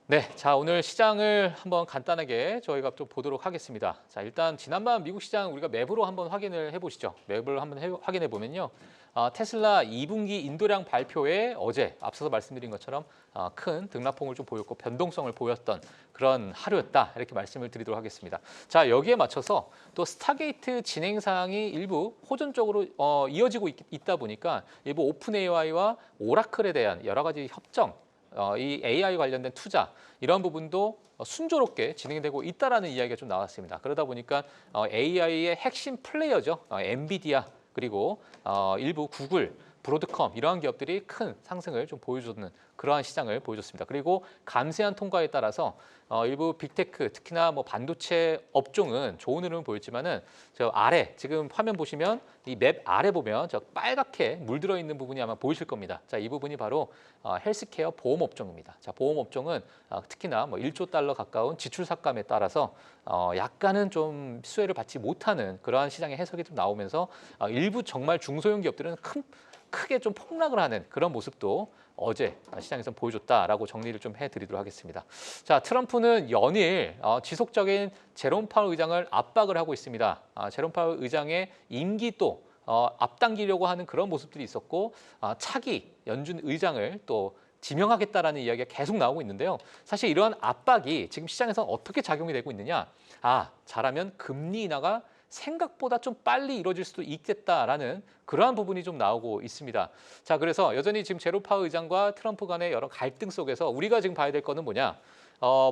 네, 자 오늘 시장을 한번 간단하게 저희가 좀 보도록 하겠습니다. 자 일단 지난번 미국 시장 우리가 맵으로 한번 확인을 해보시죠. 맵을 한번 확인해 보면요, 테슬라 2분기 인도량 발표에 어제 앞서서 말씀드린 것처럼 큰 등락폭을 좀 보였고 변동성을 보였던 그런 하루였다 이렇게 말씀을 드리도록 하겠습니다. 자 여기에 맞춰서 또 스타게이트 진행 사항이 일부 호전적으로 이어지고 있다 보니까 일부 오픈 AI와 오라클에 대한 여러 가지 협정. 이 AI 관련된 투자 이런 부분도 순조롭게 진행되고 있다라는 이야기가 좀 나왔습니다. 그러다 보니까 AI의 핵심 플레이어죠. 엔비디아 그리고 일부 구글, 브로드컴 이러한 기업들이 큰 상승을 좀 보여주는 그러한 시장을 보여줬습니다. 그리고 감세한 통과에 따라서 일부 빅테크 특히나 뭐 반도체 업종은 좋은 흐름을 보였지만은 저 아래 지금 화면 보시면 이 맵 아래 보면 저 빨갛게 물들어 있는 부분이 아마 보이실 겁니다. 자, 이 부분이 바로 헬스케어 보험 업종입니다. 자, 보험 업종은 특히나 뭐 1조 달러 가까운 지출 삭감에 따라서 약간은 좀 수혜를 받지 못하는 그러한 시장의 해석이 좀 나오면서 일부 정말 중소형 기업들은 크게 좀 폭락을 하는 그런 모습도 어제 시장에서 보여줬다라고 정리를 좀 해드리도록 하겠습니다. 자, 트럼프는 연일 지속적인 제롬 파월 의장을 압박을 하고 있습니다. 제롬 파월 의장의 임기 또 앞당기려고 하는 그런 모습들이 있었고 차기 연준 의장을 또 지명하겠다라는 이야기가 계속 나오고 있는데요. 사실 이러한 압박이 지금 시장에서는 어떻게 작용이 되고 있느냐? 잘하면 금리 인하가 생각보다 좀 빨리 이루어질 수도 있겠다라는 그러한 부분이 좀 나오고 있습니다. 자, 그래서 여전히 지금 제롬 파월 의장과 트럼프 간의 여러 갈등 속에서 우리가 지금 봐야 될 거는 뭐냐?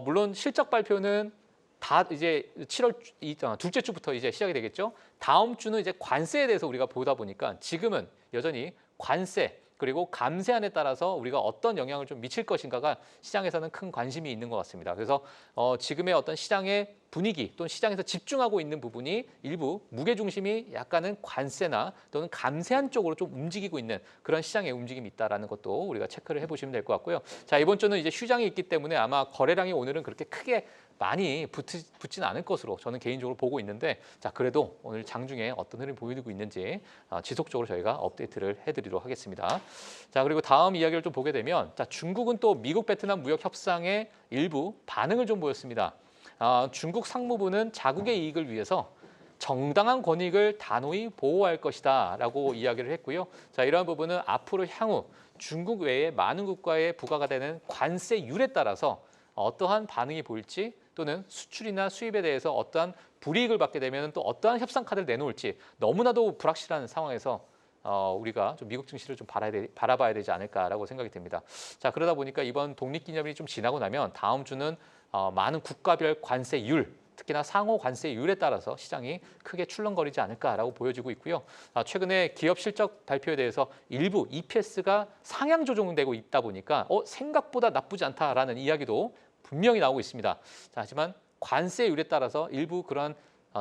물론 실적 발표는 다 이제 7월 둘째 주부터 이제 시작이 되겠죠. 다음 주는 이제 관세에 대해서 우리가 보다 보니까 지금은 여전히 관세 그리고 감세안에 따라서 우리가 어떤 영향을 좀 미칠 것인가가 시장에서는 큰 관심이 있는 것 같습니다. 그래서 지금의 어떤 시장의 분위기 또는 시장에서 집중하고 있는 부분이 일부 무게중심이 약간은 관세나 또는 감세안 쪽으로 좀 움직이고 있는 그런 시장의 움직임이 있다는 것도 우리가 체크를 해보시면 될 것 같고요. 자, 이번 주는 이제 휴장이 있기 때문에 아마 거래량이 오늘은 그렇게 크게 많이 붙지는 않을 것으로 저는 개인적으로 보고 있는데, 자 그래도 오늘 장중에 어떤 흐름이 보이고 있는지 지속적으로 저희가 업데이트를 해드리도록 하겠습니다. 자, 그리고 다음 이야기를 좀 보게 되면 자 중국은 또 미국 베트남 무역 협상에 일부 반응을 좀 보였습니다. 중국 상무부는 자국의 이익을 위해서 정당한 권익을 단호히 보호할 것이다라고 이야기를 했고요. 자, 이러한 부분은 앞으로 향후 중국 외에 많은 국가에 부과가 되는 관세율에 따라서 어떠한 반응이 보일지 또는 수출이나 수입에 대해서 어떠한 불이익을 받게 되면 또 어떠한 협상 카드를 내놓을지 너무나도 불확실한 상황에서 우리가 좀 미국 증시를 좀 바라봐야 되지 않을까라고 생각이 됩니다. 자, 그러다 보니까 이번 독립기념일이 좀 지나고 나면 다음 주는 많은 국가별 관세율 특히나 상호 관세율에 따라서 시장이 크게 출렁거리지 않을까라고 보여지고 있고요. 최근에 기업 실적 발표에 대해서 일부 EPS가 상향 조정되고 있다 보니까 생각보다 나쁘지 않다라는 이야기도 분명히 나오고 있습니다. 자, 하지만 관세율에 따라서 일부 그런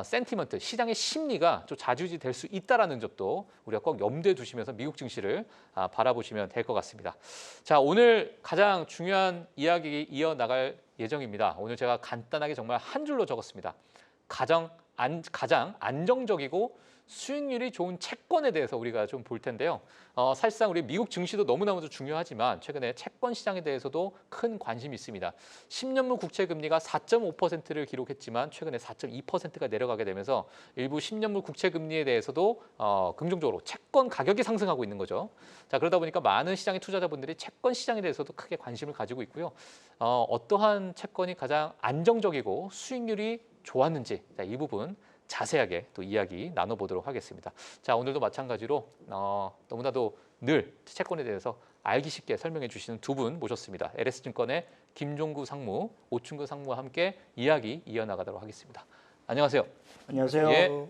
센티먼트, 시장의 심리가 좀 좌지우지 될 수 있다는 점도 우리가 꼭 염두에 두시면서 미국 증시를 바라보시면 될 것 같습니다. 자, 오늘 가장 중요한 이야기 이어나갈 예정입니다. 오늘 제가 간단하게 정말 한 줄로 적었습니다. 가장 안정적이고 수익률이 좋은 채권에 대해서 우리가 좀 볼 텐데요. 사실상 우리 미국 증시도 너무나도 중요하지만 최근에 채권 시장에 대해서도 큰 관심이 있습니다. 10년물 국채 금리가 4.5%를 기록했지만 최근에 4.2%가 내려가게 되면서 일부 10년물 국채 금리에 대해서도 긍정적으로 채권 가격이 상승하고 있는 거죠. 자, 그러다 보니까 많은 시장의 투자자분들이 채권 시장에 대해서도 크게 관심을 가지고 있고요. 어떠한 채권이 가장 안정적이고 수익률이 좋았는지 이 부분 자세하게 또 이야기 나눠보도록 하겠습니다. 자, 오늘도 마찬가지로 너무나도 늘 채권에 대해서 알기 쉽게 설명해 주시는 두 분 모셨습니다. LS증권의 김종구 상무, 오충구 상무와 함께 이야기 이어나가도록 하겠습니다. 안녕하세요. 안녕하세요. 예.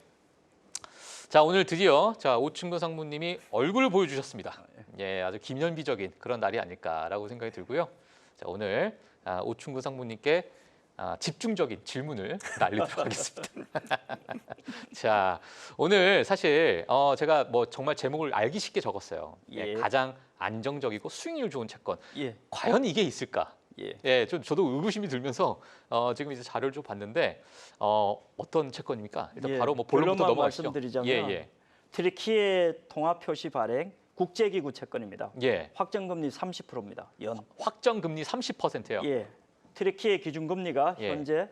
자, 오늘 드디어 오충구 상무님이 얼굴을 보여주셨습니다. 예, 아주 기념비적인 그런 날이 아닐까라고 생각이 들고요. 자, 오늘 오충구 상무님께 집중적인 질문을 날리도록 하겠습니다. 자, 오늘 사실 제가 뭐 정말 제목을 알기 쉽게 적었어요. 예. 가장 안정적이고 수익률 좋은 채권. 예. 과연 이게 있을까? 예. 저도 의구심이 들면서 지금 이제 자료를 좀 봤는데 어떤 채권입니까? 일단 바로 뭐 본론부터 넘어가시죠. 말씀드리자면 트리키의 통화 표시 발행 국제기구 채권입니다. 예. 확정금리 30%입니다. 연. 확정금리 30%요. 예. 트리키의 기준금리가 예. 현재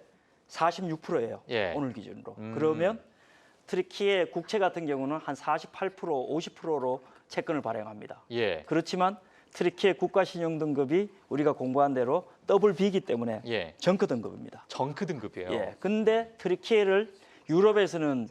46%예요. 예. 오늘 기준으로. 그러면 트리키의 국채 같은 경우는 한 48%, 50%로 채권을 발행합니다. 예. 그렇지만 트리키의 국가 신용 등급이 우리가 공부한 대로 B이기 때문에 예. 정크 등급입니다. 정크 등급이에요. 예. 근데 트리키를 유럽에서는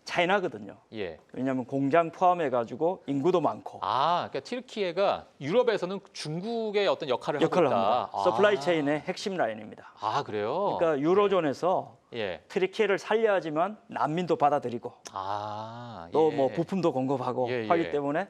차이나거든요. 예. 왜냐하면 공장 포함해 가지고 인구도 많고 아, 그러니까 튀르키예가 유럽에서는 중국의 어떤 역할을 역할을 하고 있다. 합니다. 서플라이 체인의 핵심 라인입니다. 아, 그래요? 그러니까 유로존에서 예. 트리키를 살려야지만 난민도 받아들이고 아, 또 예. 뭐 부품도 공급하고 예, 예. 하기 때문에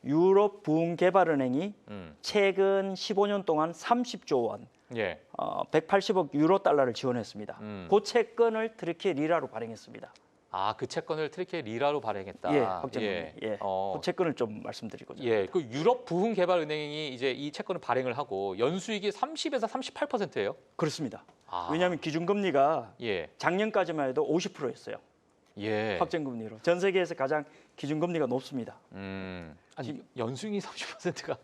유럽 부흥개발은행이 음. 최근 15년 동안 30조 원, 예. 180억 유로 달러를 지원했습니다. 음. 그 채권을 트리키 리라로 발행했습니다. 아, 그 채권을 트리키예 리라로 발행했다. 예, 확정금리. 예. 예. 어. 그 채권을 좀 말씀드리고자. 예, 그 유럽 부흥 개발 은행이 이제 이 채권을 발행을 하고 연수익이 30에서 38%예요. 그렇습니다. 아. 왜냐하면 기준금리가 예. 작년까지만 해도 50%였어요. 예. 확정금리로. 전 세계에서 가장 기준금리가 높습니다. 아니, 연수익이 30%가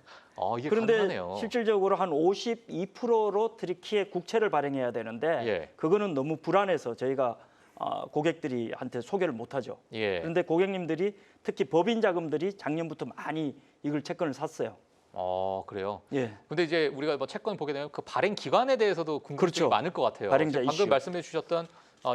이게 그런데 가능하네요. 실질적으로 한 52%로 트리키의 국채를 발행해야 되는데 예. 그거는 너무 불안해서 저희가 고객들이한테 소개를 못하죠. 예. 그런데 고객님들이 특히 법인 자금들이 작년부터 많이 이걸 채권을 샀어요. 그래요. 예. 근데 이제 우리가 뭐 채권 보게 되면 그 발행 기관에 대해서도 궁금증이 그렇죠. 많을 것 같아요. 발행자 방금 이슈. 말씀해 주셨던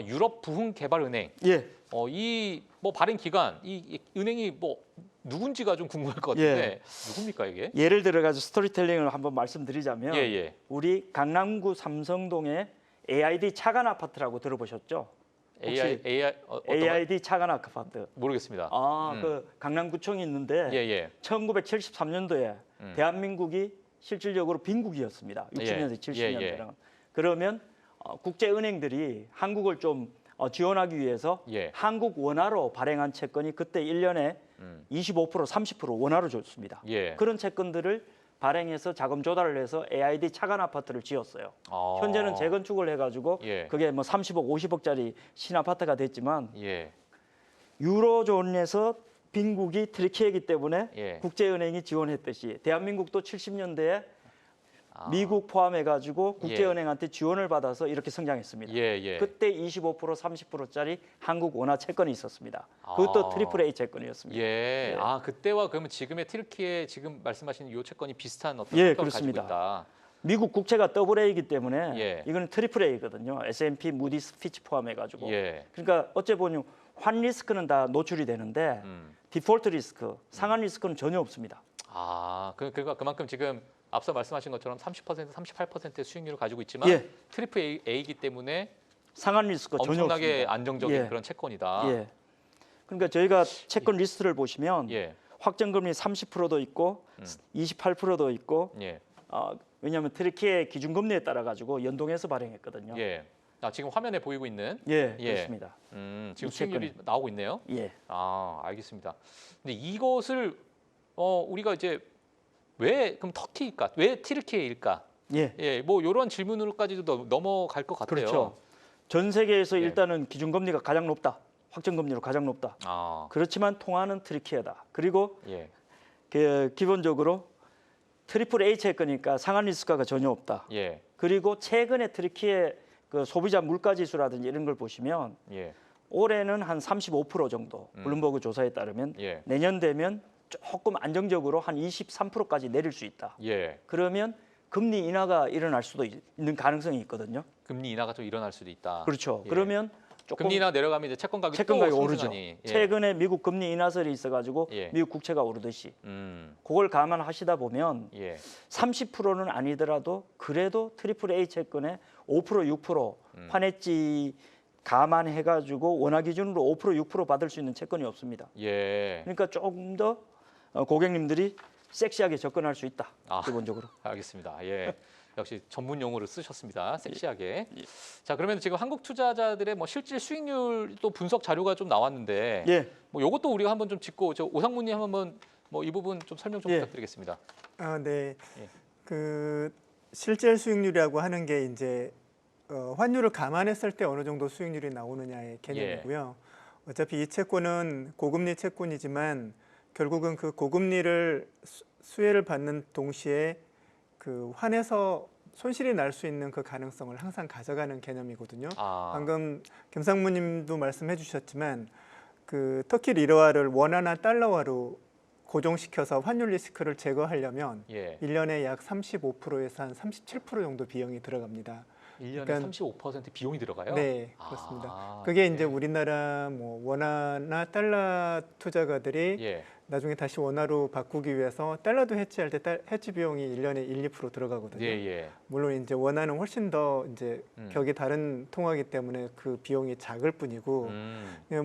유럽 부흥 개발 은행. 예. 이 뭐 발행 기관, 이 은행이 뭐 누군지가 좀 궁금할 것 같은데 누굽니까 이게? 예를 들어 가지고 스토리텔링을 한번 말씀드리자면 예, 예. 우리 강남구 삼성동의 AID 차관 아파트라고 들어보셨죠? 혹시 어떤 AID 차관 아파트. 모르겠습니다. 그 강남구청이 있는데 예, 예. 1973년도에 대한민국이 실질적으로 빈국이었습니다. 60년대, 예, 70년대랑. 예, 예. 그러면 국제은행들이 한국을 좀 지원하기 위해서 예. 한국 원화로 발행한 채권이 그때 1년에 25%, 30% 원화로 줬습니다. 예. 그런 채권들을 발행해서 자금 조달을 해서 AID 차관 아파트를 지었어요. 현재는 재건축을 해가지고 예. 그게 뭐 30억, 50억짜리 신아파트가 됐지만 예. 유로존에서 빈국이 트리키이기 때문에 예. 국제은행이 지원했듯이 대한민국도 70년대에 미국 포함해가지고 국제은행한테 지원을 받아서 이렇게 성장했습니다. 예, 예. 그때 25%, 30%짜리 한국 원화 채권이 있었습니다. 그것도 트리플 A 채권이었습니다. 예. 그때와 그러면 지금의 튀르키예 지금 말씀하신 이 채권이 비슷한 어떤 예, 성격을 그렇습니다. 가지고 있다. 미국 국채가 AA 때문에 예. 이거는 트리플 A거든요. S&P, 무디스, 피치 포함해가지고. 예. 그러니까 어째 보면 환 리스크는 다 노출이 되는데 디폴트 리스크, 상한 리스크는 전혀 없습니다. 그러니까 그만큼 지금 앞서 말씀하신 것처럼 30%, 38%의 수익률을 가지고 있지만 예. 트리플 A이기 때문에 상한 리스크가 전혀 엄청나게 없습니다. 안정적인 예. 그런 채권이다. 예. 그러니까 저희가 채권 리스트를 보시면 예. 확정금리 30%도 있고 28%도 있고 예. 왜냐하면 트리키의 기준금리에 따라 가지고 연동해서 발행했거든요. 예. 지금 화면에 보이고 있는 예, 예. 그렇습니다. 지금 이 수익률이 나오고 있네요. 예. 알겠습니다. 근데 이것을 우리가 이제 왜 그럼 터키일까? 왜 튀르키예일까? 예. 예, 뭐 이런 질문으로까지도 넘어갈 것 같아요. 그렇죠. 전 세계에서 예. 일단은 기준금리가 가장 높다. 확정금리로 가장 높다. 그렇지만 통화는 트리키예다. 그리고 예. 기본적으로 트리플 A 채권이니까 상한 리스크가 전혀 없다. 예. 그리고 최근에 트리키의 그 소비자 물가 지수라든지 이런 걸 보시면 예. 올해는 한 35% 정도 블룸버그 조사에 따르면 예. 내년 되면 조금 안정적으로 한 23%까지 내릴 수 있다. 예. 그러면 금리 인하가 일어날 수도 있는 가능성이 있거든요. 금리 인하가 좀 일어날 수도 있다. 그렇죠. 예. 그러면 조금 금리 인하 내려가면 이제 채권 가격이 채권 가격이 또 오르죠. 상승하니. 예. 최근에 미국 금리 인하설이 있어가지고 예. 미국 국채가 오르듯이 음. 그걸 감안하시다 보면 예. 30%는 아니더라도 그래도 트리플 A 채권에 5%, 6% 환해지 감안해가지고 원화 기준으로 5%, 6% 받을 수 있는 채권이 없습니다. 예. 그러니까 조금 더 고객님들이 섹시하게 접근할 수 있다. 기본적으로. 알겠습니다. 예. 역시 전문 용어를 쓰셨습니다. 섹시하게. 자, 그러면 지금 한국 투자자들의 뭐 실질 수익률 또 분석 자료가 좀 나왔는데 예. 뭐 이것도 우리가 한번 좀 짚고 오상무님 한번 뭐 이 부분 좀 설명 좀 예. 부탁드리겠습니다. 네. 예. 그 실질 수익률이라고 하는 게 이제 환율을 감안했을 때 어느 정도 수익률이 나오느냐의 개념이고요. 어차피 이 채권은 고금리 채권이지만 결국은 그 고금리를 수혜를 받는 동시에 그 환에서 손실이 날 수 있는 그 가능성을 항상 가져가는 개념이거든요. 아, 방금 김상무님도 말씀해 주셨지만 그 터키 리라화를 원화나 달러화로 고정시켜서 환율 리스크를 제거하려면 예. 1년에 약 35%에서 한 37% 정도 비용이 들어갑니다. 1년에 그러니까 35% 비용이 들어가요? 네, 그렇습니다. 아, 그게 예. 이제 우리나라 뭐 원화나 달러 투자가들이 예. 나중에 다시 원화로 바꾸기 위해서 달러도 해지할 때 해지 비용이 1년에 1~2% 들어가거든요. 예, 예. 물론 이제 원화는 훨씬 더 이제 격이 다른 통화이기 때문에 그 비용이 작을 뿐이고 예,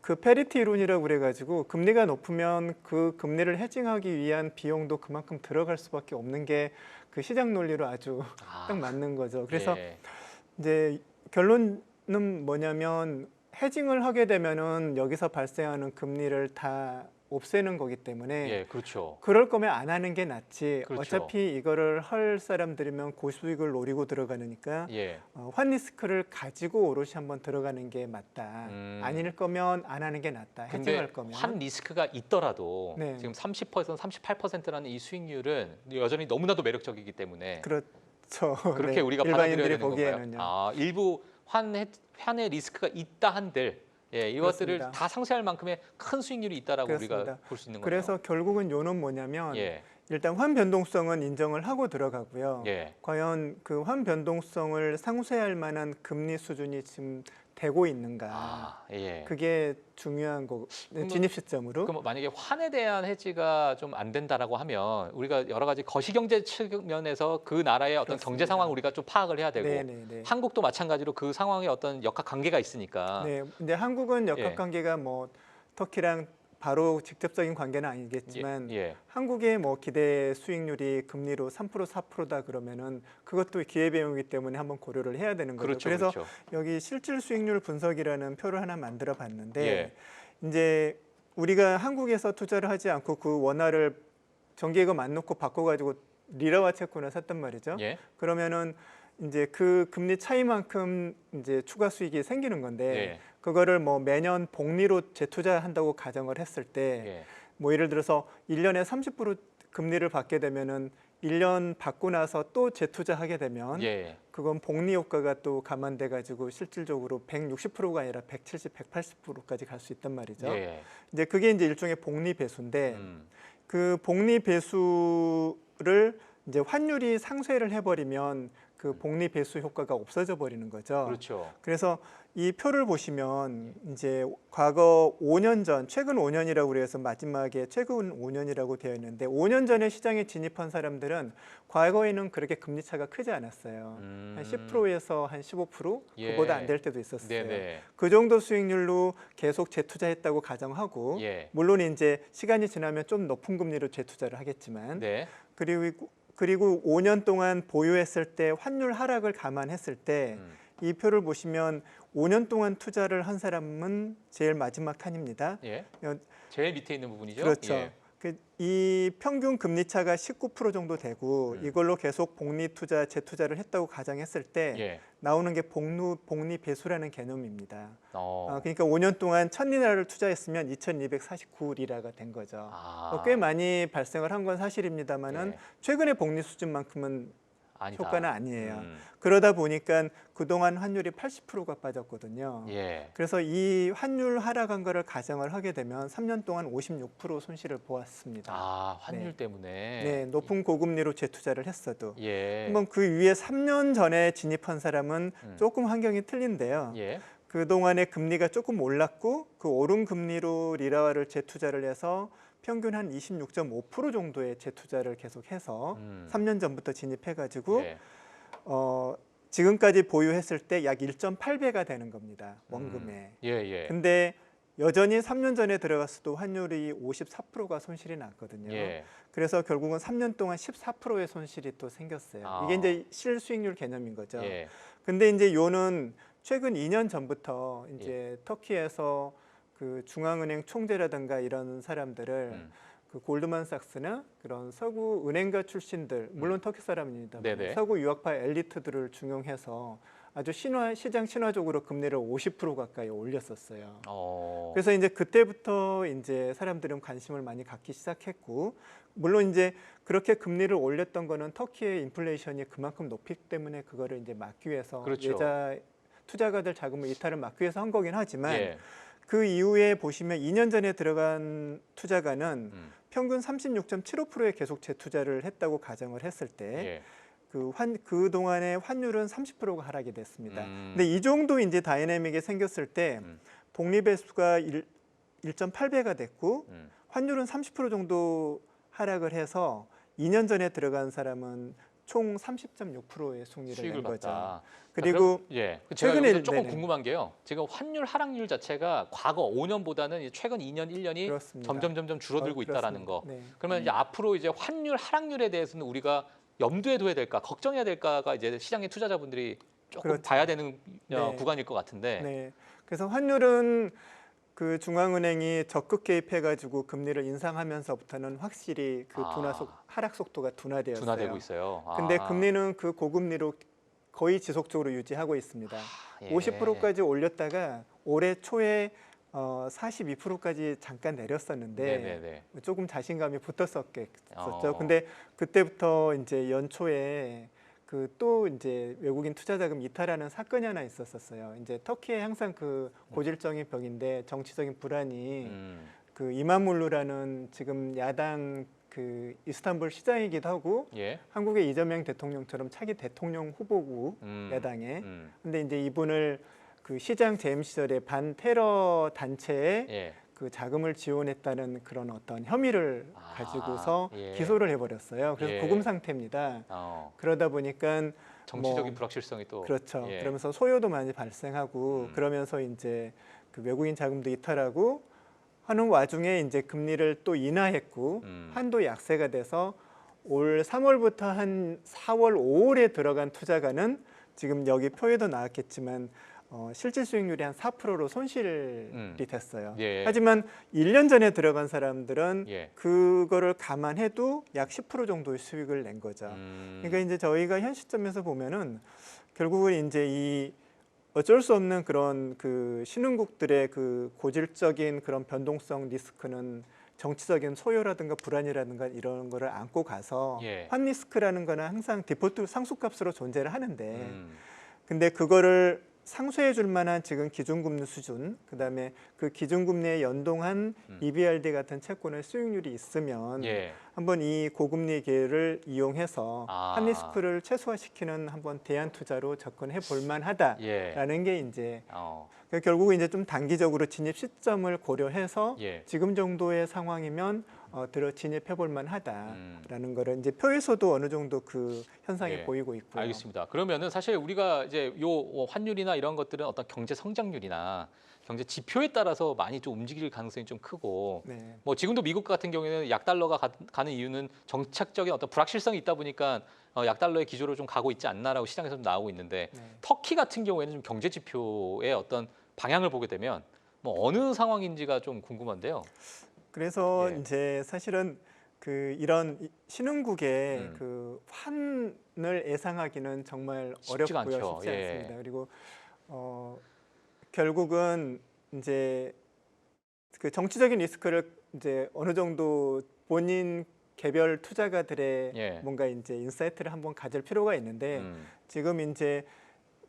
그 페리티 이론이라고 그래가지고 금리가 높으면 그 금리를 헤징하기 위한 비용도 그만큼 들어갈 수밖에 없는 게 그 시장 논리로 아주 딱 맞는 거죠. 그래서 예. 이제 결론은 뭐냐면 헤징을 하게 되면은 여기서 발생하는 금리를 다 없애는 거기 때문에 예, 그렇죠. 그럴 거면 안 하는 게 낫지. 그렇죠. 어차피 이거를 할 사람들이면 고수익을 노리고 들어가니까 예. 환 리스크를 가지고 오롯이 한번 들어가는 게 맞다. 아닐 거면 안 하는 게 낫다. 근데 헤징할 거면. 환 리스크가 있더라도 네. 지금 30%, 38%라는 이 수익률은 여전히 너무나도 매력적이기 때문에 그렇죠. 그렇게 네. 우리가 받아들여야 일반인들이 되는 건가요? 보기에는요. 아, 일부 환의 리스크가 있다 한들 예, 이것들을 그렇습니다. 다 상쇄할 만큼의 큰 수익률이 있다라고 우리가 그렇습니다. 볼 수 있는 거죠. 그래서 결국은 요는 뭐냐면 예, 일단 환 변동성은 인정을 하고 들어가고요. 예. 과연 그 환 변동성을 상쇄할 만한 금리 수준이 지금 되고 있는가? 아, 예. 그게 중요한 거 그럼 진입 시점으로. 그럼 만약에 환에 대한 해지가 좀 안 된다라고 하면 우리가 여러 가지 거시경제 측면에서 그 나라의 어떤 경제 그렇습니다. 상황 우리가 좀 파악을 해야 되고 네네네. 한국도 마찬가지로 그 상황의 어떤 역학 관계가 있으니까 네, 이제 한국은 예. 역학관계가 뭐 터키랑 바로 직접적인 관계는 아니겠지만 예. 한국의 뭐 기대 수익률이 금리로 3% 4%다 그러면은 그것도 기회비용이기 때문에 한번 고려를 해야 되는 거죠. 그렇죠, 그래서 그렇죠. 여기 실질 수익률 분석이라는 표를 하나 만들어 봤는데 예. 이제 우리가 한국에서 투자를 하지 않고 그 원화를 정기예금 안 놓고 바꿔가지고 리라화 채권을 샀단 말이죠. 예. 그러면은 이제 그 금리 차이만큼 이제 추가 수익이 생기는 건데 예. 그거를 뭐 매년 복리로 재투자한다고 가정을 했을 때 예. 뭐 예를 들어서 1년에 30% 금리를 받게 되면은 1년 받고 나서 또 재투자하게 되면 예. 그건 복리 효과가 또 감안돼 가지고 실질적으로 160%가 아니라 170, 180%까지 갈 수 있단 말이죠. 예. 이제 그게 이제 일종의 복리 배수인데 음. 그 복리 배수를 이제 환율이 상쇄를 해버리면 그 복리 배수 효과가 없어져 버리는 거죠. 그렇죠. 그래서 이 표를 보시면 이제 과거 5년 전, 최근 5년이라고 그래서 마지막에 최근 5년이라고 되어 있는데 5년 전에 시장에 진입한 사람들은 과거에는 그렇게 금리 차가 크지 않았어요. 한 10%에서 한 15%? 예. 그보다 안 될 때도 있었어요. 네네. 그 정도 수익률로 계속 재투자했다고 가정하고 예. 물론 이제 시간이 지나면 좀 높은 금리로 재투자를 하겠지만 네. 그리고 5년 동안 보유했을 때 환율 하락을 감안했을 때 이 표를 보시면 5년 동안 투자를 한 사람은 제일 마지막 칸입니다. 예. 어, 제일 밑에 있는 부분이죠. 그렇죠. 예. 이 평균 금리 차가 19% 정도 되고 이걸로 계속 복리 투자, 재투자를 했다고 가정했을 때 예. 나오는 게 복리 배수라는 개념입니다. 어. 그러니까 5년 동안 1,000리라를 투자했으면 2,249리라가 된 거죠. 아. 꽤 많이 발생을 한 건 사실입니다만은 예. 최근의 복리 수준만큼은 아니다. 효과는 아니에요. 그러다 보니까 그동안 환율이 80%가 빠졌거든요. 예. 그래서 이 환율 하락한 거를 가정을 하게 되면 3년 동안 56% 손실을 보았습니다. 아, 환율 네. 때문에. 네, 높은 고금리로 재투자를 했어도. 예. 한번 그 위에 3년 전에 진입한 사람은 조금 환경이 틀린데요. 예. 그동안에 금리가 조금 올랐고 그 오른 금리로 리라화를 재투자를 해서 평균 한 26.5% 정도의 재투자를 계속해서 3년 전부터 진입해가지고 예. 지금까지 보유했을 때 약 1.8배가 되는 겁니다. 원금에. 예, 예. 근데 여전히 3년 전에 들어갔어도 환율이 54%가 손실이 났거든요. 예. 그래서 결국은 3년 동안 14%의 손실이 또 생겼어요. 아. 이게 이제 실수익률 개념인 거죠. 예. 근데 이제 요는 최근 2년 전부터 예. 이제 터키에서 그 중앙은행 총재라든가 이런 사람들을 그 골드만삭스나 그런 서구 은행가 출신들 물론 터키 사람입니다. 네네. 서구 유학파 엘리트들을 중용해서 아주 시장 신화적으로 금리를 50% 가까이 올렸었어요. 어. 그래서 이제 그때부터 이제 사람들은 관심을 많이 갖기 시작했고, 물론 이제 그렇게 금리를 올렸던 거는 터키의 인플레이션이 그만큼 높기 때문에 그거를 이제 막기 위해서 그렇죠. 투자가들 자금을 이탈을 막기 위해서 한 거긴 하지만 예. 그 이후에 보시면 2년 전에 들어간 투자가는 평균 36.75%에 계속 재투자를 했다고 가정을 했을 때 예. 그 동안의 환율은 30%가 하락이 됐습니다. 근데 이 정도 이제 다이내믹이 생겼을 때 복리배 수가 1.8배가 됐고 환율은 30% 정도 하락을 해서 2년 전에 들어간 사람은 총 30.6%의 수익률을 수익을 낸 거죠. 봤다. 그리고 예. 제가 최근에 여기서 조금 네네. 궁금한 게요. 지금 환율 하락률 자체가 과거 5년보다는 최근 2년, 1년이 그렇습니다. 점점 줄어들고 있다라는 거. 그렇습니다. 네. 그러면 이제 앞으로 이제 환율 하락률에 대해서는 우리가 염두에 둬야 될까, 걱정해야 될까가 이제 시장의 투자자분들이 조금 그렇죠. 봐야 되는 네. 구간일 것 같은데. 네. 그래서 환율은 그 중앙은행이 적극 개입해가지고 금리를 인상하면서부터는 확실히 그 하락 속도가 둔화되었어요. 둔화되고 있어요. 근데 금리는 그 고금리로 거의 지속적으로 유지하고 있습니다. 예. 50%까지 올렸다가 올해 초에 42%까지 잠깐 내렸었는데 네네네. 조금 자신감이 붙었었겠죠. 어. 근데 그때부터 이제 연초에 그 또 이제 외국인 투자자금 이탈하는 사건이 하나 있었어요. 이제 터키에 항상 그 고질적인 벽인데 정치적인 불안이 그 이마물루라는 지금 야당 그 이스탄불 시장이기도 하고 예. 한국의 이재명 대통령처럼 차기 대통령 후보고 야당에. 근데 이제 이분을 그 시장 재임 시절에 반테러 단체에 예. 그 자금을 지원했다는 그런 어떤 혐의를 가지고서 예. 기소를 해버렸어요. 그래서 예. 구금 상태입니다. 그러다 보니까 정치적인 불확실성이 또 그렇죠. 예. 그러면서 소요도 많이 발생하고 그러면서 이제 그 외국인 자금도 이탈하고 하는 와중에 이제 금리를 또 인하했고 한도 약세가 돼서 올 3월부터 한 4월, 5월에 들어간 투자가는 지금 여기 표에도 나왔겠지만 실질 수익률이 한 4%로 손실이 됐어요. 예. 하지만 1년 전에 들어간 사람들은 예. 그거를 감안해도 약 10% 정도의 수익을 낸 거죠. 그러니까 이제 저희가 현 시점에서 보면은 결국은 이제 이 어쩔 수 없는 그런 그 신흥국들의 그 고질적인 그런 변동성 리스크는 정치적인 소요라든가 불안이라든가 이런 거를 안고 가서 예. 환 리스크라는 거는 항상 디폴트 상수값으로 존재를 하는데 근데 그거를 상쇄해 줄 만한 지금 기준금리 수준, 그다음에 그 기준금리에 연동한 EBRD 같은 채권의 수익률이 있으면 예. 한번 이 고금리 기회를 이용해서 아. 한 리스크를 최소화시키는 한번 대안 투자로 접근해 볼 만하다라는 예. 게 이제 결국은 이제 좀 단기적으로 진입 시점을 고려해서 예. 지금 정도의 상황이면 진입해 볼 만하다라는 거를 이제 표에서도 어느 정도 그 현상이 예. 보이고 있고요. 알겠습니다. 그러면은 사실 우리가 이제 요 환율이나 이런 것들은 어떤 경제 성장률이나 경제 지표에 따라서 많이 좀 움직일 가능성이 좀 크고 네. 뭐 지금도 미국 같은 경우에는 약달러가 가는 이유는 정책적인 어떤 불확실성이 있다 보니까 약달러의 기조로 좀 가고 있지 않나라고 시장에서 좀 나오고 있는데 네. 터키 같은 경우에는 좀 경제 지표의 어떤 방향을 보게 되면 뭐 어느 상황인지가 좀 궁금한데요. 그래서 예. 이제 사실은 그 이런 신흥국의 음. 그 환을 예상하기는 정말 쉽지가 어렵고요, 않죠. 쉽지 예. 않습니다. 그리고 결국은 이제 그 정치적인 리스크를 이제 어느 정도 본인 개별 투자가들의 예. 뭔가 이제 인사이트를 한번 가질 필요가 있는데 지금 이제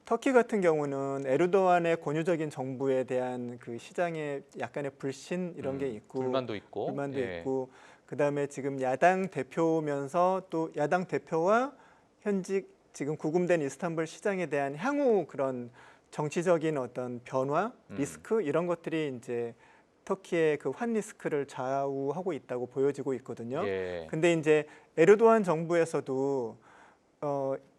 터키 같은 경우는 에르도안의 권유적인 정부에 대한 그 시장의 약간의 불신 이런 게 있고 불만도 있고 예. 있고 그다음에 지금 야당 대표면서 또 야당 대표와 현직 지금 구금된 이스탄불 시장에 대한 향후 그런 정치적인 어떤 변화, 리스크 이런 것들이 이제 터키의 그 환 리스크를 좌우하고 있다고 보여지고 있거든요. 예. 근데 이제 에르도안 정부에서도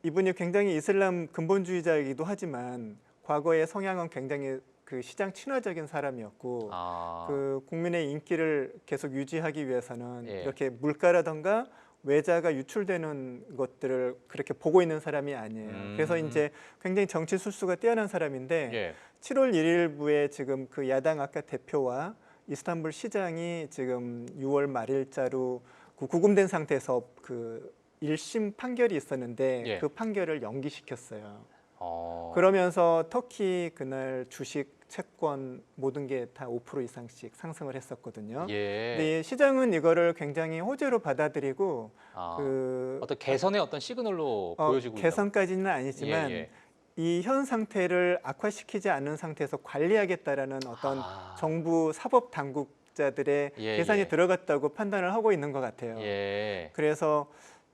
이분이 굉장히 이슬람 근본주의자이기도 하지만 과거의 성향은 굉장히 그 시장 친화적인 사람이었고 그 국민의 인기를 계속 유지하기 위해서는 예. 이렇게 물가라던가 외자가 유출되는 것들을 그렇게 보고 있는 사람이 아니에요. 그래서 이제 굉장히 정치 술수가 뛰어난 사람인데 예. 7월 1일부에 지금 그 야당 아까 대표와 이스탄불 시장이 지금 6월 말일자로 그 구금된 상태에서 그 1심 판결이 있었는데 예. 그 판결을 연기시켰어요. 그러면서 터키 그날 주식, 채권 모든 게 다 5% 이상씩 상승을 했었거든요. 예. 근데 이 시장은 이거를 굉장히 호재로 받아들이고 어떤 개선의 어떤 시그널로 보여지고 개선까지는 아니지만 예, 예. 이 현 상태를 악화시키지 않은 상태에서 관리하겠다라는 어떤 아. 정부 사법 당국자들의 예, 계산이 예. 들어갔다고 판단을 하고 있는 것 같아요. 예. 그래서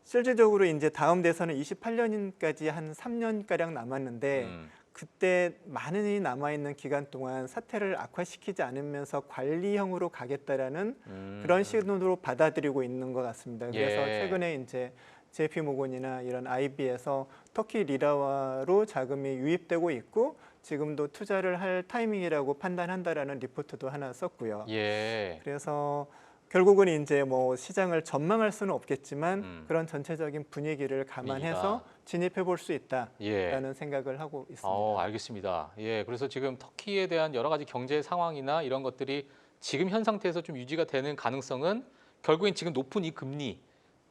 실질적으로 이제 다음 대선은 28년까지 한 3년 가량 남았는데 그때 많이 남아 있는 기간 동안 사태를 악화시키지 않으면서 관리형으로 가겠다라는 그런 시그널로 받아들이고 있는 것 같습니다. 그래서 예. 최근에 이제 JP 모건이나 이런 IB에서 터키 리라화로 자금이 유입되고 있고 지금도 투자를 할 타이밍이라고 판단한다라는 리포트도 하나 썼고요. 예. 그래서 결국은 이제 뭐 시장을 전망할 수는 없겠지만 그런 전체적인 분위기를 감안해서 진입해 볼 수 있다라는 예. 생각을 하고 있습니다. 알겠습니다. 예, 그래서 지금 터키에 대한 여러 가지 경제 상황이나 이런 것들이 지금 현 상태에서 좀 유지가 되는 가능성은 결국엔 지금 높은 이 금리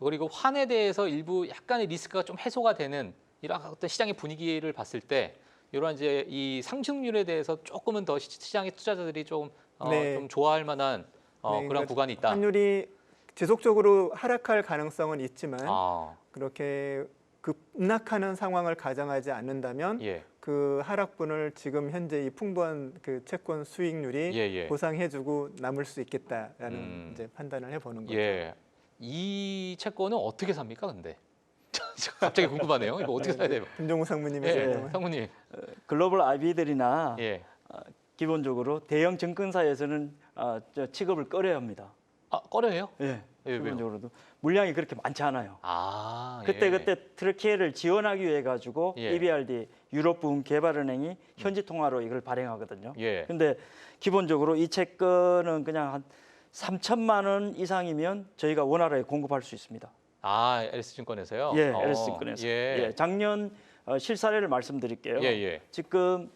그리고 환에 대해서 일부 약간의 리스크가 좀 해소가 되는 이런 어떤 시장의 분위기를 봤을 때 이런 이제 이 상승률에 대해서 조금은 더 시장의 투자자들이 좀 좀 좋아할 만한 그런 그러니까 구간이 있다. 환율이 지속적으로 하락할 가능성은 있지만 아, 그렇게 급락하는 상황을 가정하지 않는다면 예, 그 하락분을 지금 현재 이 풍부한 그 채권 수익률이 예, 예. 보상해주고 남을 수 있겠다라는 이제 판단을 해보는 거죠. 예. 이 채권은 어떻게 삽니까, 근데? 갑자기 궁금하네요. 이거 어떻게 사야 돼요? 김종우 상무님의 예, 질문. 상무님. 글로벌 IB들이나 예. 기본적으로 대형 증권사에서는 취급을 꺼려야 합니다. 꺼려요? 예, 예, 왜요? 기본적으로도 물량이 그렇게 많지 않아요. 예. 그때 트르키예를 지원하기 위해 가지고 예. EBRD 유럽 부흥 개발은행이 현지 통화로 이걸 발행하거든요. 예. 근데 기본적으로 이 채권은 그냥 한 3천만 원 이상이면 저희가 원화로에 공급할 수 있습니다. LS증권에서요? 예, LS증권에서. 예. 작년 실사례를 말씀드릴게요. 예, 예. 지금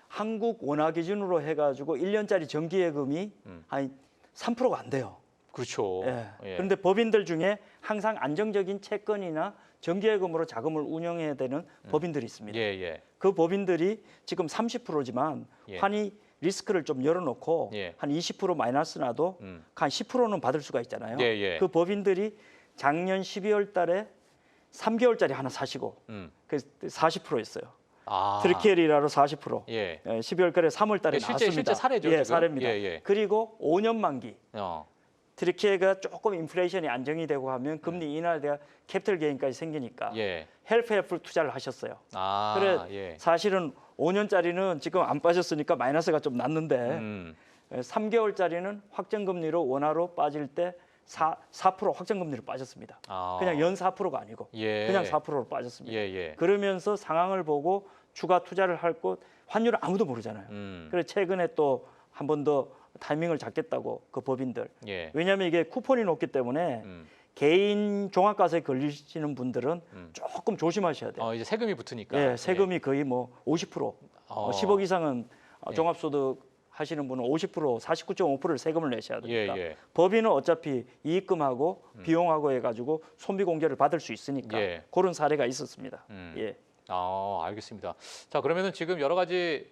한국 원화 기준으로 해가지고 1년짜리 정기예금이 한 3%가 안 돼요. 그렇죠. 예. 그런데 법인들 중에 항상 안정적인 채권이나 정기예금으로 자금을 운영해야 되는 법인들이 있습니다. 예, 예. 그 법인들이 지금 30%지만 예. 환이 리스크를 좀 열어놓고 예. 한 20% 마이너스 나도 한 10%는 받을 수가 있잖아요. 예, 예. 그 법인들이 작년 12월 달에 3개월짜리 하나 사시고 그 40%였어요. 트리케리라로 40%. 예. 12월 달에 3월 달에 나왔습니다. 실제 사례죠. 예, 지금? 사례입니다. 예, 예. 그리고 5년 만기. 어. 트리키예가 조금 인플레이션이 안정이 되고 하면 금리 인하에 캐피털 게인까지 생기니까 예. 헬프F 투자를 하셨어요. 그래 예. 사실은 5년짜리는 지금 안 빠졌으니까 마이너스가 좀 났는데 3개월짜리는 확정금리로 원화로 빠질 때 4% 확정금리로 빠졌습니다. 그냥 연 4%가 아니고 예. 그냥 4%로 빠졌습니다. 예, 예. 그러면서 상황을 보고 추가 투자를 할 곳 환율을 아무도 모르잖아요. 그래서 최근에 또 한 번 더 타이밍을 잡겠다고 그 법인들. 예. 왜냐하면 이게 쿠폰이 높기 때문에 개인 종합과세에 걸리시는 분들은 조금 조심하셔야 돼요. 이제 세금이 붙으니까. 예, 세금이 거의 뭐 50%, 10억 이상은 종합소득 하시는 분은 50%, 49.5%를 세금을 내셔야 되니까 예, 예. 법인은 어차피 이익금하고 비용하고 해가지고 손비 공제를 받을 수 있으니까 예. 그런 사례가 있었습니다. 예. 알겠습니다. 자, 그러면은 지금 여러 가지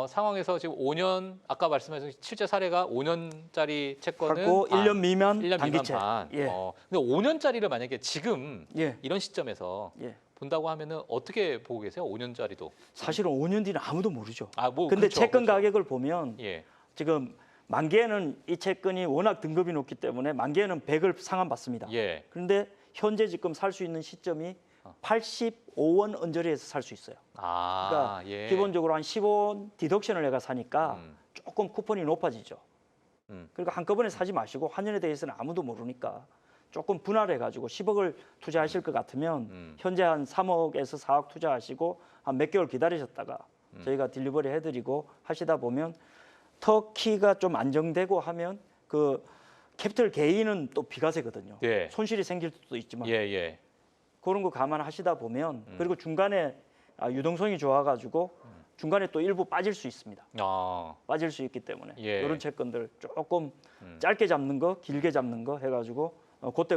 상황에서 지금 5년 아까 말씀하신 실제 사례가 5년짜리 채권은 하고 1년 미만 1년 단기채. 미만 반. 예. 근데 5년짜리를 만약에 지금 예. 이런 시점에서 예. 본다고 하면은 어떻게 보고 계세요? 5년짜리도. 사실은 5년 뒤는 아무도 모르죠. 뭐 근데 그렇죠, 채권 그렇죠. 가격을 보면 예. 지금 만기에는 이 채권이 워낙 등급이 높기 때문에 만기에는 100을 상환받습니다. 예. 그런데 현재 지금 살 수 있는 시점이 85원 언저리에서 살 수 있어요. 그러니까 예. 기본적으로 한 10원 디덕션을 내가 사니까 조금 쿠폰이 높아지죠. 그러니까 한꺼번에 사지 마시고 환율에 대해서는 아무도 모르니까 조금 분할해가지고 10억을 투자하실 것 같으면 현재 한 3억에서 4억 투자하시고 한 몇 개월 기다리셨다가 저희가 딜리버리 해드리고 하시다 보면 터키가 좀 안정되고 하면 그 캐피털 게인은 또 비과세거든요. 예. 손실이 생길 수도 있지만 예. 그런 거 감안하시다 보면 그리고 중간에 유동성이 좋아가지고 중간에 또 일부 빠질 수 있습니다. 빠질 수 있기 때문에 이런 채권들 조금 짧게 잡는 거, 길게 잡는 거 해가지고 그때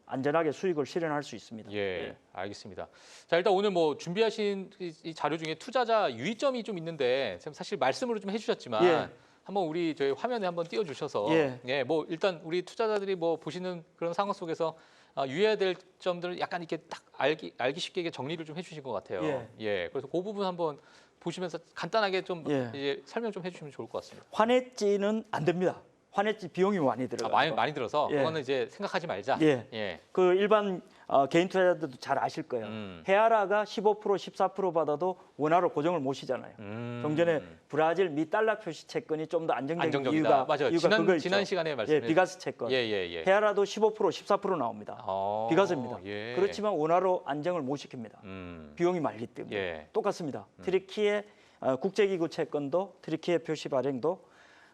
안전하게 수익을 실현할 수 있습니다. 예, 알겠습니다. 자, 일단 오늘 뭐 준비하신 이 자료 중에 투자자 유의점이 좀 있는데 지금 사실 말씀으로 좀 해주셨지만 예. 한번 우리 저희 화면에 한번 띄워주셔서 예. 뭐 일단 우리 투자자들이 뭐 보시는 그런 상황 속에서 유의해야 될 점들을 약간 이렇게 딱 알기 쉽게 이렇게 정리를 좀 해주신 것 같아요. 예, 그래서 그 부분 한번 보시면서 간단하게 좀 이제 설명 좀 해주시면 좋을 것 같습니다. 환해지는 안 됩니다. 환해지 비용이 많이 들어가요. 많이 들어서 예. 그거는 이제 생각하지 말자. 예. 예. 그 일반 개인 투자자들도 잘 아실 거예요. 헤아라가 15% 14% 받아도 원화로 고정을 모시잖아요. 좀 전에 브라질 미 달러 표시 채권이 좀 더 안정적인 안정적이다. 이유가 맞아요. 그거 지난 있죠. 시간에 말씀해 비과세 채권. 예. 헤아라도 15% 14% 나옵니다. 비과세입니다. 예. 그렇지만 원화로 안정을 못 시킵니다. 비용이 많기 때문에. 예. 똑같습니다. 트리키의 국제기구 채권도 트리키의 표시 발행도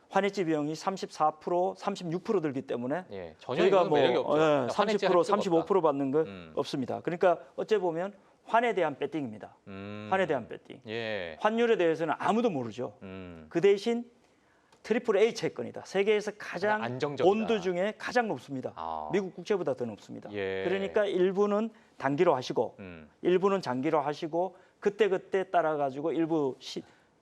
환해지 비용이 34%, 36% 들기 때문에 예. 전혀 저희가 이거는 매력이 없죠. 30%, 35% 받는 거 없습니다. 그러니까 어째 보면 환에 대한 배팅입니다. 환에 대한 배팅. 예. 환율에 대해서는 아무도 모르죠. 그 대신 트리플 A 채권이다. 세계에서 가장 안정적이다. 본드 중에 가장 높습니다. 미국 국채보다 더 높습니다. 예. 그러니까 일부는 단기로 하시고 일부는 장기로 하시고 그때 따라 가지고 일부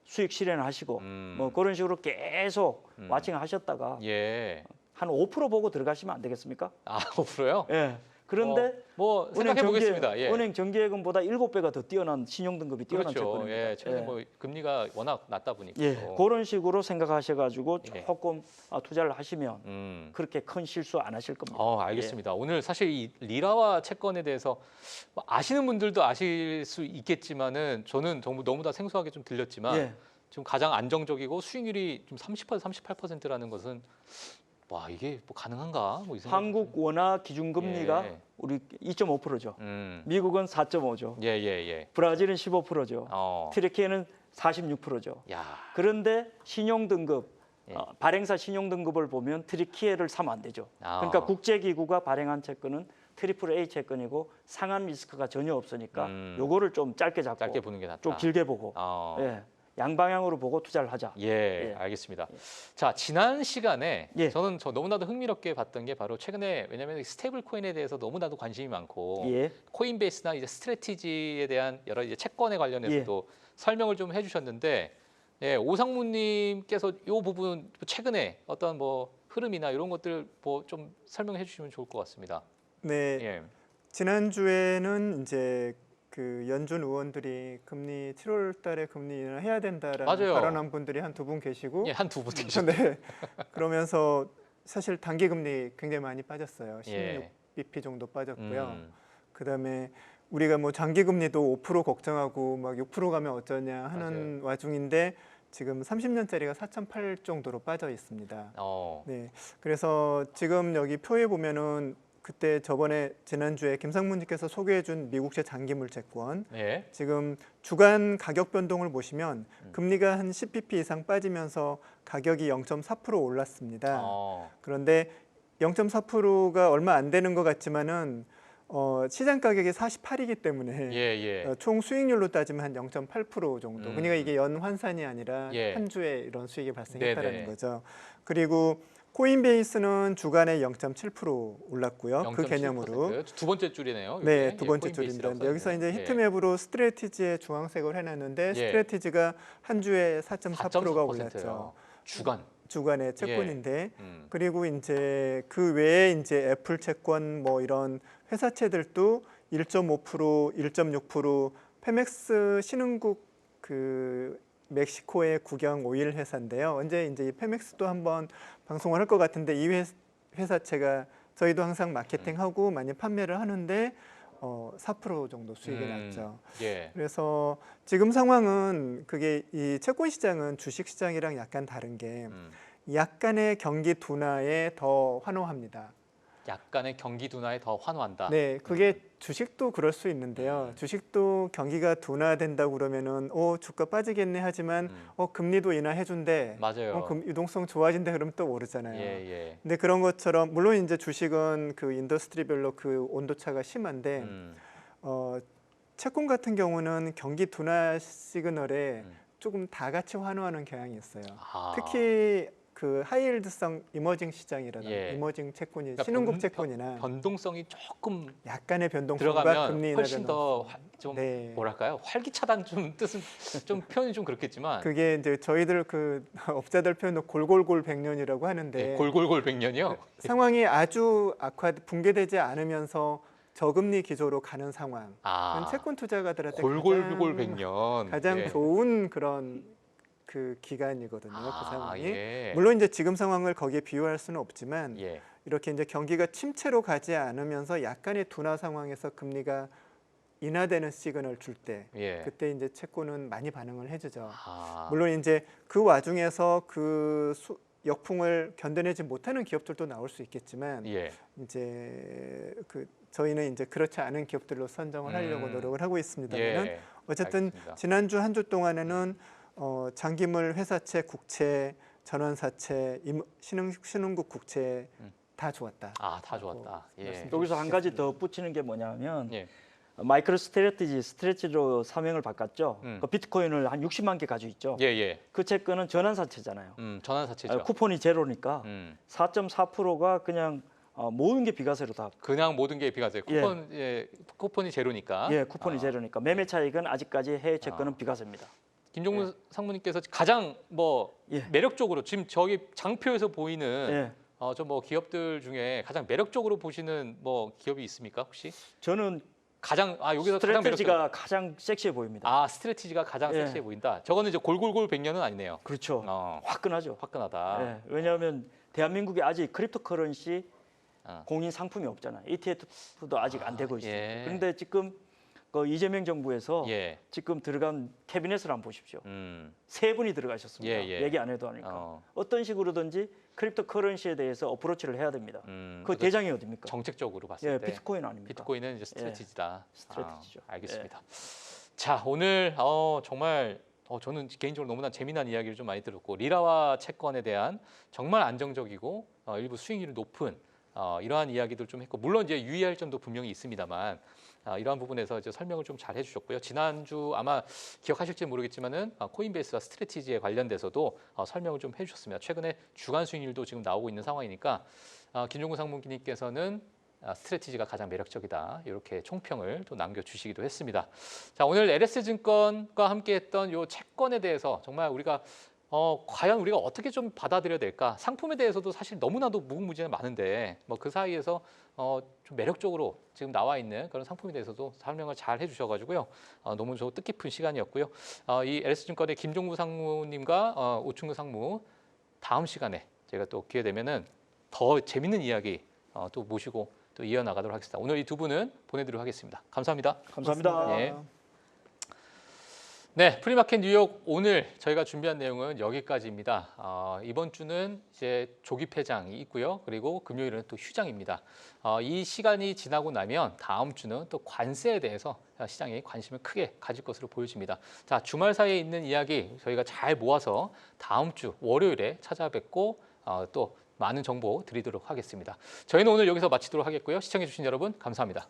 수익 실현하시고 뭐 그런 식으로 계속 와칭하셨다가 예. 한 5% 보고 들어가시면 안 되겠습니까? 5%요? 예. 그런데 뭐 생각해 보겠습니다. 예. 은행 정기예금보다 7배가 더 뛰어난 신용 등급이 뛰어난 그렇죠. 채권입니다. 예. 최근에 뭐 금리가 워낙 낮다 보니까. 예. 그런 식으로 생각하셔가지고 예. 조금 투자를 하시면 그렇게 큰 실수 안 하실 겁니다. 알겠습니다. 오늘 사실 이 리라와 채권에 대해서 뭐 아시는 분들도 아실 수 있겠지만은 저는 너무 다 생소하게 좀 들렸지만 예. 지금 가장 안정적이고 수익률이 좀 30% 38%라는 것은 와 이게 뭐 가능한가? 뭐 이 생각. 한국 원화 기준금리가 예. 우리 2.5%죠. 미국은 4.5죠. 예. 브라질은 15%죠. 트리키에는 46%죠. 야. 그런데 신용 등급 예. 발행사 신용 등급을 보면 트리키에를 사면 안 되죠. 그러니까 국제기구가 발행한 채권은 트리플 A 채권이고 상한 리스크가 전혀 없으니까 요거를 좀 짧게 잡고 짧게 보는 게 낫다. 좀 길게 보고 예. 양방향으로 보고 투자를 하자. 예, 알겠습니다. 자, 지난 시간에 예. 저는 너무나도 흥미롭게 봤던 게 바로 최근에 왜냐하면 스테이블 코인에 대해서 너무나도 관심이 많고 예. 코인베이스나 이제 스트래티지에 대한 여러 이제 채권에 관련해서도 설명을 좀 해주셨는데 예, 오상무님께서 이 부분 최근에 어떤 뭐 흐름이나 이런 것들 뭐 좀 설명해 주시면 좋을 것 같습니다. 네. 예. 지난주에는 이제 그 연준 의원들이 금리 7월 달에 금리 인하를 해야 된다라는 맞아요. 발언한 분들이 한 두 분 계시고 예, 한 두 분 계시죠. 네. 그러면서 사실 단기 금리 굉장히 많이 빠졌어요. 예. 16bp 정도 빠졌고요. 그다음에 우리가 뭐 장기 금리도 5% 걱정하고 막 6% 가면 어쩌냐 하는 와중인데 지금 30년짜리가 4.8 정도로 빠져 있습니다. 네. 그래서 지금 여기 표에 보면은 그때 저번에 지난주에 김상문님께서 소개해준 미국채 장기물 채권 예. 지금 주간 가격 변동을 보시면 금리가 한 10bp 이상 빠지면서 가격이 0.4% 올랐습니다. 그런데 0.4%가 얼마 안 되는 것 같지만은 시장 가격이 48이기 때문에 총 수익률로 따지면 한 0.8% 정도. 그러니까 이게 연 환산이 아니라 한 주에 이런 수익이 발생했다는 거죠. 그리고 코인베이스는 주간에 0.7% 올랐고요. 그 개념으로. 두 번째 줄이네요. 네, 두 번째 줄입니다. 근데 여기서 이제 히트맵으로 스트래티지에 주황색을 해놨는데 스트래티지가 한 주에 4.4%가 올랐죠. 주간의 채권인데 그리고 이제 그 외에 이제 애플 채권 뭐 이런 회사채들도 1.5%, 1.6%, 페맥스 신흥국 그 멕시코의 국영 오일 회사인데요. 언제 이제 이 페맥스도 한번 방송을 할 것 같은데 이 회사채가 저희도 항상 마케팅하고 많이 판매를 하는데 4% 정도 수익이 났죠. 그래서 지금 상황은 그게 이 채권 시장은 주식 시장이랑 약간 다른 게 약간의 경기 둔화에 더 환호합니다. 약간의 경기 둔화에 더 환호한다. 네, 그게 주식도 그럴 수 있는데요. 주식도 경기가 둔화된다고 그러면은 주가 빠지겠네 하지만 금리도 인하해준대. 맞아요. 유동성 좋아진대 그러면 또 오르잖아요. 예. 근데 그런 것처럼 물론 이제 주식은 그 인더스트리별로 그 온도차가 심한데 채권 같은 경우는 경기 둔화 시그널에 조금 다 같이 환호하는 경향이 있어요. 특히 그 하이힐드성 이머징 시장이라든가 예. 이머징 채권이 그러니까 신흥국 채권이나 변동성이 조금 약간의 변동성과 들어가면 금리 인하 훨씬 더 변동성. 좀 네. 뭐랄까요? 활기차다는 좀 뜻은 좀 표현이 좀 그렇겠지만 그게 이제 저희들 그 업자들 표현으로 골골골 백년이라고 하는데 예, 골골골 백년이요. 상황이 아주 붕괴되지 않으면서 저금리 기조로 가는 상황. 아, 채권 투자가들한테 골골골 백년. 가장 예. 좋은 그런 그 기간이거든요. 그 아, 상황이. 예. 물론 이제 지금 상황을 거기에 비유할 수는 없지만 예. 이렇게 이제 경기가 침체로 가지 않으면서 약간의 둔화 상황에서 금리가 인하되는 시그널을 줄 때 예. 그때 이제 채권은 많이 반응을 해주죠. 아, 물론 이제 그 와중에서 그 역풍을 견뎌내지 못하는 기업들도 나올 수 있겠지만 예. 이제 그 저희는 이제 그렇지 않은 기업들로 선정을 하려고 노력을 하고 있습니다만은 예. 어쨌든 알겠습니다. 지난주 한 주 동안에는 장기물 회사채, 국채, 전환사채, 신흥국 국채 다 좋았다. 아, 다 좋았다. 예. 말씀드리겠습니다. 여기서 한 가지 더 붙이는 게 뭐냐면 예. 마이크로 스트레치로 사명을 바꿨죠. 음. 그 비트코인을 한 60만 개 가지고 있죠. 예, 예. 그 채권은 전환사채잖아요. 전환사채죠. 쿠폰이 제로니까 4.4%가 그냥 모든 게 비과세로 다. 그냥 모든 게 비과세. 예. 쿠폰이 제로니까. 예, 쿠폰이 제로니까 매매 차익은 아직까지 해외 채권은 비과세입니다. 김종문 상무님께서 가장 뭐 예. 매력적으로 지금 저기 장표에서 보이는 예, 저 뭐 기업들 중에 가장 매력적으로 보시는 뭐 기업이 있습니까 혹시? 저는 가장 여기서 가장 매력적. 스트레티지가 가장 섹시해 보입니다. 스트레티지가 가장 예. 섹시해 보인다. 저거는 이제 골골골 백년은 아니네요. 그렇죠. 어, 화끈하죠. 화끈하다. 예, 왜냐하면 대한민국에 아직 크립토 커런시 어. 공인 상품이 없잖아요. ETF도 아직 안 되고 있어요. 예. 그런데 지금 그 이재명 정부에서 예. 지금 들어간 캐비넷을 한번 보십시오. 음. 3분이 들어가셨습니다. 예, 예. 얘기 안 해도 하니까. 어. 어떤 식으로든지 크립토 커런시에 대해서 어프로치를 해야 됩니다. 그 그래서 대장이 어딥니까? 정책적으로 봤을 예, 때 비트코인 아닙니까? 비트코인은 이제 스트레티지다. 스트레티지죠. 알겠습니다. 자, 오늘 정말 저는 개인적으로 너무나 재미난 이야기를 좀 많이 들었고 리라와 채권에 대한 정말 안정적이고 일부 수익률이 높은 이러한 이야기들 좀 했고 물론 이제 유의할 점도 분명히 있습니다만 이러한 부분에서 이제 설명을 좀 잘 해주셨고요. 지난주 아마 기억하실지 모르겠지만은 코인베이스와 스트래티지에 관련돼서도 설명을 좀 해주셨습니다. 최근에 주간 수익률도 지금 나오고 있는 상황이니까 김종구 상무님께서는 스트래티지가 가장 매력적이다 이렇게 총평을 또 남겨주시기도 했습니다. 자, 오늘 LS증권과 함께했던 이 채권에 대해서 정말 우리가 과연 우리가 어떻게 좀 받아들여야 될까? 상품에 대해서도 사실 너무나도 무궁무진한 많은데 뭐 그 사이에서 좀 매력적으로 지금 나와 있는 그런 상품에 대해서도 설명을 잘 해주셔가지고요. 너무 뜻깊은 시간이었고요. 이 LS증권의 김종구 상무님과 오충규 상무 다음 시간에 제가 또 기회 되면은 더 재밌는 이야기 또 모시고 또 이어나가도록 하겠습니다. 오늘 이 두 분은 보내드리도록 하겠습니다. 감사합니다. 감사합니다. 예. 네, 프리마켓 뉴욕 오늘 저희가 준비한 내용은 여기까지입니다. 이번 주는 이제 조기 폐장이 있고요. 그리고 금요일은 또 휴장입니다. 이 시간이 지나고 나면 다음 주는 또 관세에 대해서 시장에 관심을 크게 가질 것으로 보여집니다. 자, 주말 사이에 있는 이야기 저희가 잘 모아서 다음 주 월요일에 찾아뵙고 또 많은 정보 드리도록 하겠습니다. 저희는 오늘 여기서 마치도록 하겠고요. 시청해주신 여러분 감사합니다.